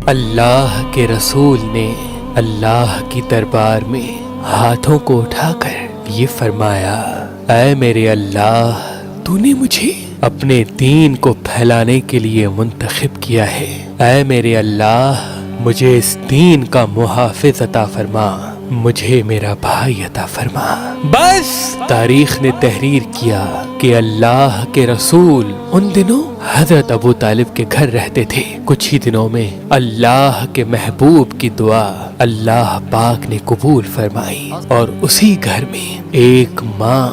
اللہ کے رسول نے اللہ کی دربار میں ہاتھوں کو اٹھاکر یہ فرمایا، اے میرے اللہ، تو نے مجھے اپنے دین کو پھیلانے کے لیے منتخب کیا ہے۔ اے میرے اللہ، مجھے اس دین کا محافظ عطا فرما، مجھے میرا بھائی عطا فرما۔ بس تاریخ نے تحریر کیا کہ اللہ کے رسول ان دنوں حضرت ابو طالب کے گھر رہتے تھے۔ کچھ ہی دنوں میں اللہ کے محبوب کی دعا اللہ پاک نے قبول فرمائی، اور اسی گھر میں ایک ماں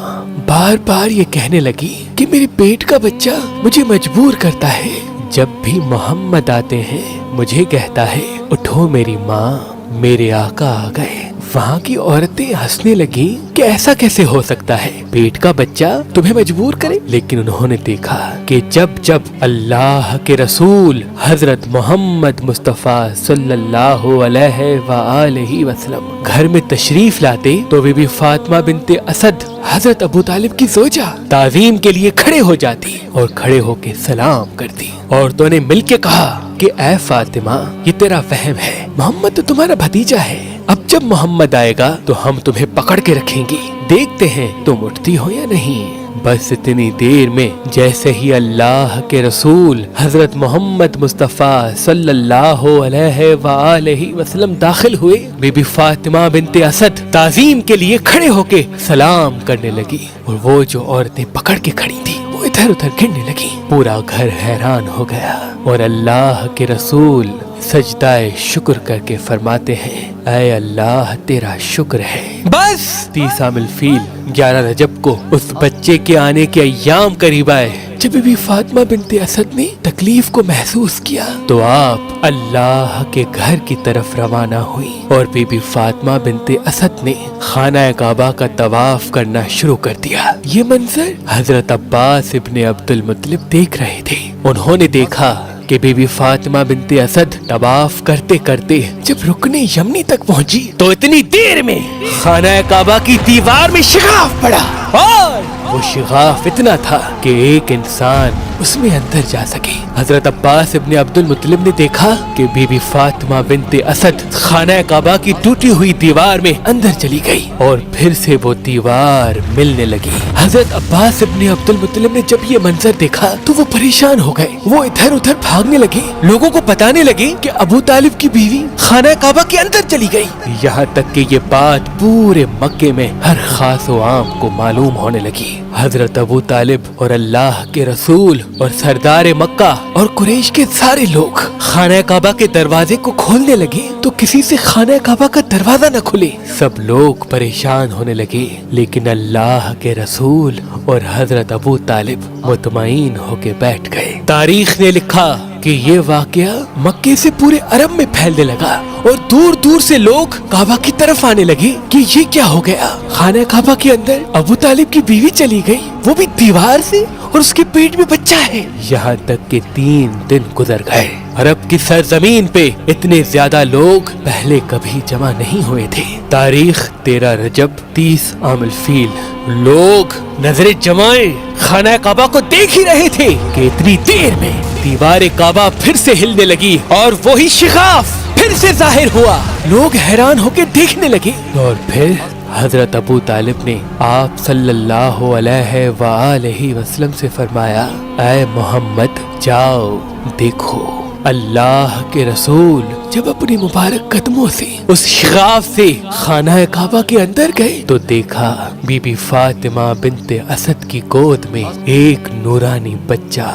بار بار یہ کہنے لگی کہ میرے پیٹ کا بچہ مجھے مجبور کرتا ہے، جب بھی محمد آتے ہیں مجھے کہتا ہے اٹھو میری ماں، میرے آقا آ گئے۔ وہاں کی عورتیں ہنسنے لگی کہ ایسا کیسے ہو سکتا ہے، پیٹ کا بچہ تمہیں مجبور کرے۔ لیکن انہوں نے دیکھا کہ جب جب اللہ کے رسول حضرت محمد مصطفیٰ صلی اللہ علیہ وآلہ وسلم گھر میں تشریف لاتے تو بی بی فاطمہ بنت اسد حضرت ابو طالب کی زوجہ تعظیم کے لیے کھڑے ہو جاتی اور کھڑے ہو کے سلام کرتی۔ عورتوں نے مل کے کہا کہ اے فاطمہ، یہ تیرا وہم ہے، محمد تو تمہارا بھتیجا ہے، اب جب محمد آئے گا تو ہم تمہیں پکڑ کے رکھیں گی، دیکھتے ہیں تم اٹھتی ہو یا نہیں۔ بس اتنی دیر میں جیسے ہی اللہ کے رسول حضرت محمد مصطفیٰ صلی اللہ علیہ وآلہ وسلم داخل ہوئے، بی بی فاطمہ بنت اسد تعظیم کے لیے کھڑے ہو کے سلام کرنے لگی، اور وہ جو عورتیں پکڑ کے کھڑی تھی وہ ادھر ادھر گرنے لگی۔ پورا گھر حیران ہو گیا، اور اللہ کے رسول سجدہ شکر کر کے فرماتے ہیں، اے اللہ تیرا شکر ہے۔ بس 30 عام الفیل 11 رجب کو اس بچے کے آنے کے ایام قریب آئے۔ جب بی بی فاطمہ بنت اسد نے تکلیف کو محسوس کیا تو آپ اللہ کے گھر کی طرف روانہ ہوئی، اور بی بی فاطمہ بنت اسد نے خانہ کعبہ کا طواف کرنا شروع کر دیا۔ یہ منظر حضرت عباس ابن عبد المطلب دیکھ رہے تھے۔ انہوں نے دیکھا کہ بی بی فاطمہ بنت اسد طواف کرتے کرتے جب رکن یمنی تک پہنچی تو اتنی دیر میں خانہ کعبہ کی دیوار میں شگاف پڑا، اور وہ شگاف اتنا تھا کہ ایک انسان اس میں اندر جا سکے۔ حضرت عباس ابن عبد المطلب نے دیکھا کہ بی بی فاطمہ بنت اسد خانہ کعبہ کی ٹوٹی ہوئی دیوار میں اندر چلی گئی، اور پھر سے وہ دیوار ملنے لگی۔ حضرت عباس ابن عبد المطلب نے جب یہ منظر دیکھا تو وہ پریشان ہو گئے، وہ ادھر ادھر بھاگنے لگے، لوگوں کو بتانے لگے کہ ابو طالب کی بیوی خانہ کعبہ کے اندر چلی گئی، یہاں تک کہ یہ بات پورے مکے میں ہر خاص و عام کو معلوم ہونے لگی۔ حضرت ابو طالب اور اللہ کے رسول اور سردار مکہ اور قریش کے سارے لوگ خانہ کعبہ کے دروازے کو کھولنے لگے تو کسی سے خانہ کعبہ کا دروازہ نہ کھلے۔ سب لوگ پریشان ہونے لگے، لیکن اللہ کے رسول اور حضرت ابو طالب مطمئن ہو کے بیٹھ گئے۔ تاریخ نے لکھا کہ یہ واقعہ مکے سے پورے عرب میں پھیلنے لگا، اور دور دور سے لوگ کعبہ کی طرف آنے لگے کہ یہ کیا ہو گیا، خانہ کعبہ کے اندر ابو طالب کی بیوی چلی گئی، وہ بھی دیوار سے، اور اس کے پیٹ میں بچہ ہے۔ یہاں تک کہ 3 دن گزر گئے۔ عرب کی سرزمین پہ اتنے زیادہ لوگ پہلے کبھی جمع نہیں ہوئے تھے۔ تاریخ 13 رجب 30 عام الفیل لوگ نظریں جمائے خانہ کعبہ کو دیکھ ہی رہے تھے کہ اتنی دیر میں دیوار کعبہ پھر سے ہلنے لگی، اور وہی شگاف پھر سے ظاہر ہوا۔ لوگ حیران ہو کے دیکھنے لگے، اور پھر حضرت ابو طالب نے آپ صلی اللہ علیہ وآلہ وسلم سے فرمایا، اے محمد جاؤ دیکھو۔ اللہ کے رسول جب اپنی مبارک قدموں سے اس شگاف سے خانہ کعبہ کے اندر گئے تو دیکھا بی بی فاطمہ بنت اسد کی گود میں ایک نورانی بچہ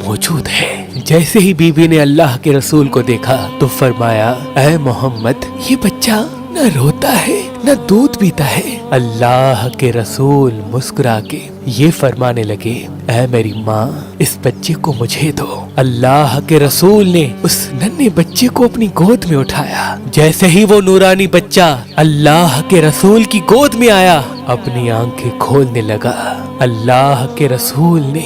موجود ہے۔ جیسے ہی بی بی نے اللہ کے رسول کو دیکھا تو فرمایا، اے محمد، یہ بچہ نہ روتا ہے نہ دودھ پیتا ہے۔ اللہ کے رسول مسکرا کے یہ فرمانے لگے، اے میری ماں، اس بچے کو مجھے دو۔ اللہ کے رسول نے اس ننھے بچے کو اپنی گود میں اٹھایا۔ جیسے ہی وہ نورانی بچہ اللہ کے رسول کی گود میں آیا، اپنی آنکھیں کھولنے لگا۔ اللہ کے رسول نے